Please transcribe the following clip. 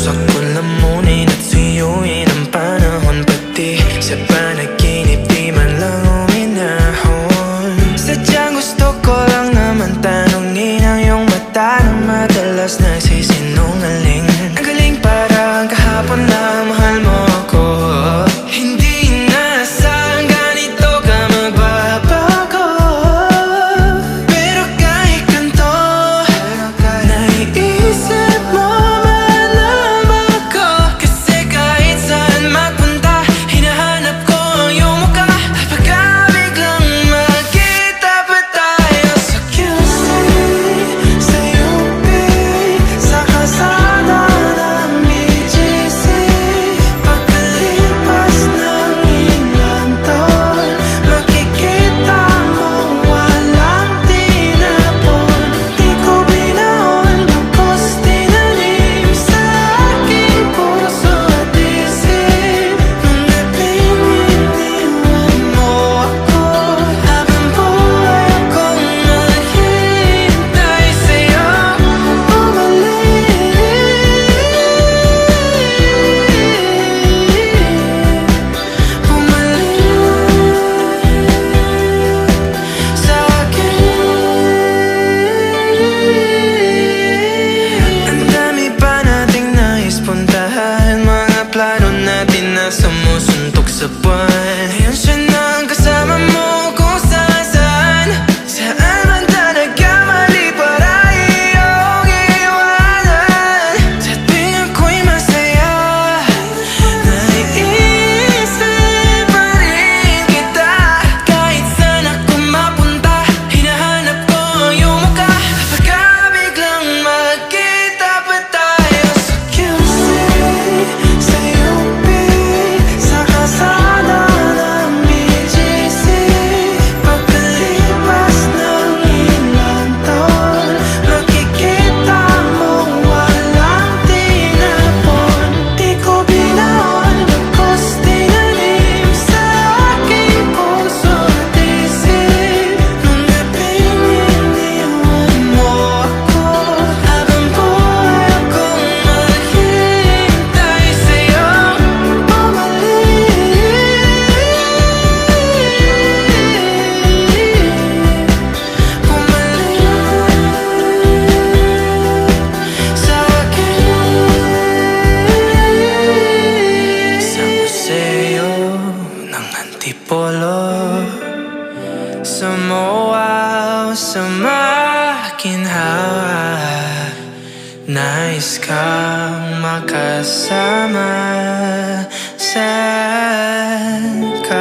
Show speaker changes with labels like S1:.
S1: sa kulamunin at suyuin ang panahon, pati sa panaginip di man lang uminahon. Sadyang gusto ko lang naman tanungin ang iyong mata na madalas nagsisinungaling. Ang galing parang kahapon na mahal mo ako. Hindi inaasahan ganito ka magbabago. Pero kahit ganito, naiisip mo man ang ako. Kasi kahit saan magpunta, hinahanap ko ang iyong mukha. Baka biglang magkita pa tayo sa QC, sa UP, sa kalsada ng BGC. Pagkalipas ng ilang taon, makikita mo walang tinapon. Di ko binaon, bagkus tinanim sa aking puso at isip. Nung napinitiwan mo ako, habang buhay akong naghihintay sa'yo bumalik. Sa akin. Ang dami pa nating nais puntahan, mga plano natin na sumusuntok sa buwan. Ngayon siya na ang kasama mo kung saan. Saan man talaga mali para iyong iwanan. Sa tingin ko'y masaya, naiisip pa rin kita. Kahit saan ako mapunta, hinahanap ko ang iyong mukha. Baka biglang magkita pa tayo sa QC, sa UP, sa kalsada ng BGC. Pagkalipas ng ilang taon, makikita mo walang tinapon. Di ko binaon, bagkus tinanim sa aking puso at isip. Nung napinitiwan mo ako, habang buhay akong maghihintay sa'yo bumalik. Sa akin, sa museo ng Antipolo, sa MOA o sa makinhawa, nais kang makasama. Saan ka